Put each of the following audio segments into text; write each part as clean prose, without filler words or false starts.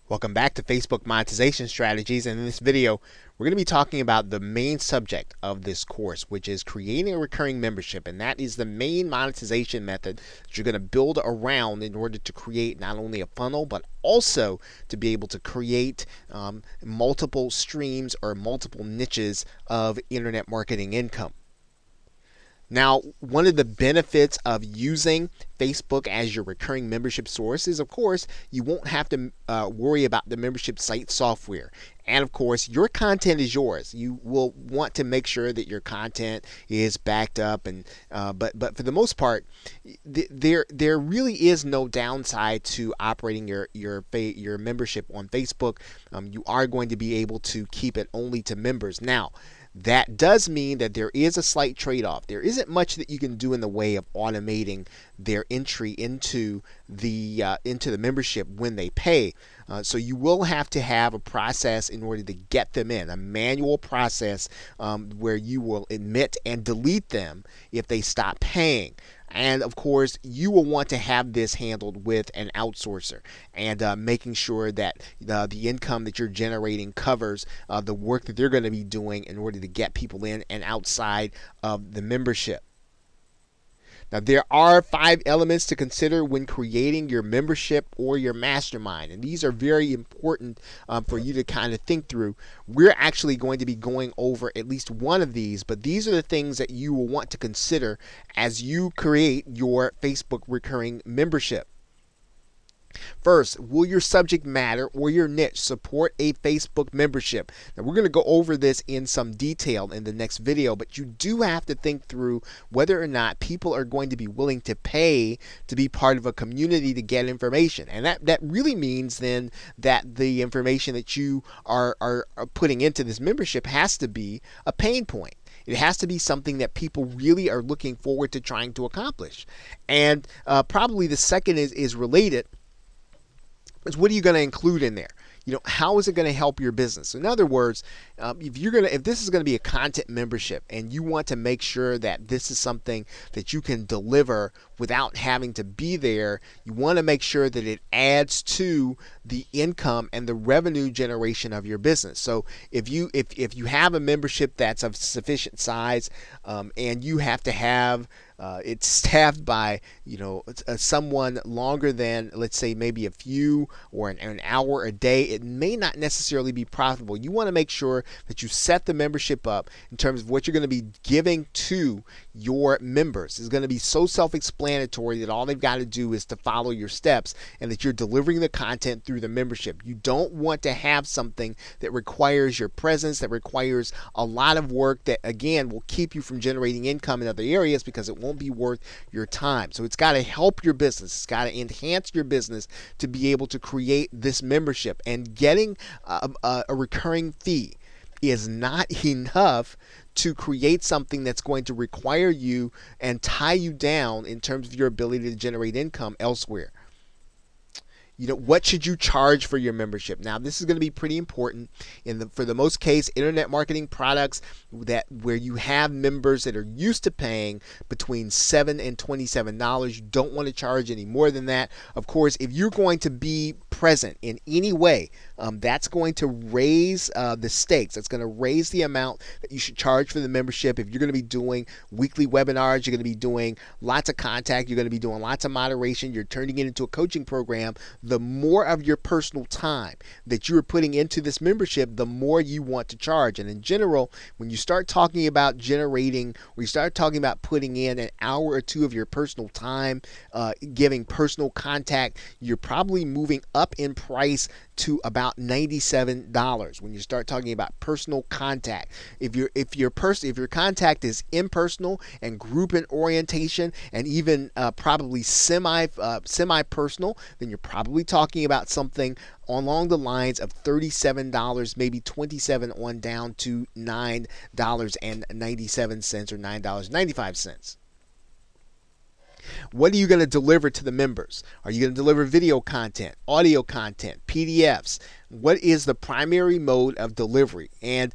Welcome back to Facebook Monetization Strategies, and in this video we're going to be talking about the main subject of this course, which is creating a recurring membership, and that is the main monetization method that you're going to build around in order to create not only a funnel but also to be able to create multiple streams or multiple niches of internet marketing income. Now, one of the benefits of using Facebook as your recurring membership source is, of course, you won't have to worry about the membership site software. And of course, your content is yours. You will want to make sure that your content is backed up, and but for the most part, there really is no downside to operating your membership on Facebook. You are going to be able to keep it only to members. Now, that does mean that there is a slight trade-off. There isn't much that you can do in the way of automating their entry into the membership when they pay. So you will have to have a process in order to get them in, a manual process where you will admit and delete them if they stop paying. And of course, you will want to have this handled with an outsourcer, and making sure that the income that you're generating covers the work that they're going to be doing in order to get people in and outside of the membership. Now, there are 5 elements to consider when creating your membership or your mastermind, and these are very important for you to kind of think through. We're actually going to be going over at least one of these, but these are the things that you will want to consider as you create your Facebook recurring membership. First, will your subject matter or your niche support a Facebook membership? Now, we're going to go over this in some detail in the next video, but you do have to think through whether or not people are going to be willing to pay to be part of a community to get information. And that really means then that the information that you are putting into this membership has to be a pain point. It has to be something that people really are looking forward to trying to accomplish. And probably the second is related. What are you going to include in there? How is it going to help your business? In other words, if this is going to be a content membership and you want to make sure that this is something that you can deliver without having to be there, you want to make sure that it adds to the income and the revenue generation of your business. So if you have a membership that's of sufficient size, and you have to have it's staffed by someone longer than, let's say, maybe a few or an hour a day, it may not necessarily be profitable. You want to make sure that you set the membership up in terms of what you're going to be giving to your members. It's going to be so self-explanatory that all they've got to do is to follow your steps, and that you're delivering the content through the membership. You don't want to have something that requires your presence, that requires a lot of work, that again will keep you from generating income in other areas because it won't be worth your time. So it's got to help your business. It's got to enhance your business to be able to create this membership. And getting a recurring fee is not enough to create something that's going to require you and tie you down in terms of your ability to generate income elsewhere. What should you charge for your membership? Now, this is going to be pretty important for the most case internet marketing products where you have members that are used to paying between $7 and $27. You don't want to charge any more than that. Of course, if you're going to be present in any way, that's going to raise the stakes. That's going to raise the amount that you should charge for the membership. If you're going to be doing weekly webinars, you're going to be doing lots of contact, you're going to be doing lots of moderation, you're turning it into a coaching program, the more of your personal time that you're putting into this membership, the more you want to charge. And in general, when you start talking about generating, or you start talking about putting in an hour or two of your personal time, giving personal contact, you're probably moving up in price to about $97 when you start talking about personal contact. If your contact is impersonal and group in orientation, and even probably semi personal, then you're probably talking about something along the lines of $37, maybe $27 on down to $9.97 or $9.95. What are you going to deliver to the members? Are you going to deliver video content, audio content, PDFs? What is the primary mode of delivery? And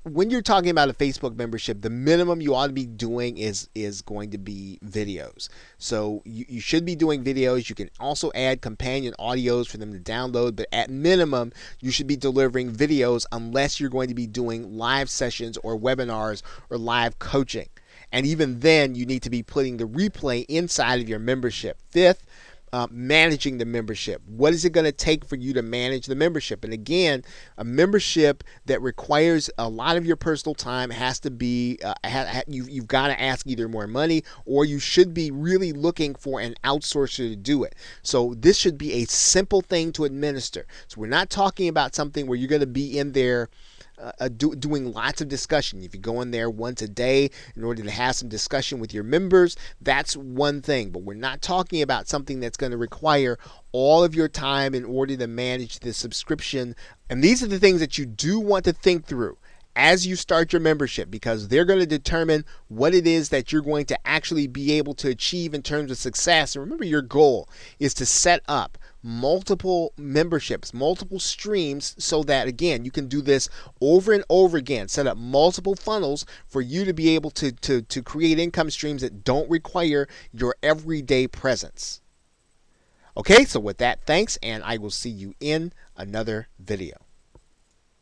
when you're talking about a Facebook membership, the minimum you ought to be doing is going to be videos. So you should be doing videos. You can also add companion audios for them to download, but at minimum, you should be delivering videos unless you're going to be doing live sessions or webinars or live coaching. And even then, you need to be putting the replay inside of your membership. Fifth, managing the membership. What is it going to take for you to manage the membership? And again, a membership that requires a lot of your personal time has to be, you've got to ask either more money, or you should be really looking for an outsourcer to do it. So this should be a simple thing to administer. So we're not talking about something where you're going to be in there doing lots of discussion. If you go in there once a day in order to have some discussion with your members, that's one thing. But we're not talking about something that's going to require all of your time in order to manage the subscription. And these are the things that you do want to think through as you start your membership, because they're going to determine what it is that you're going to actually be able to achieve in terms of success. And remember, your goal is to set up multiple memberships, multiple streams, so that, again, you can do this over and over again. Set up multiple funnels for you to be able to create income streams that don't require your everyday presence. Okay, so with that, thanks, and I will see you in another video.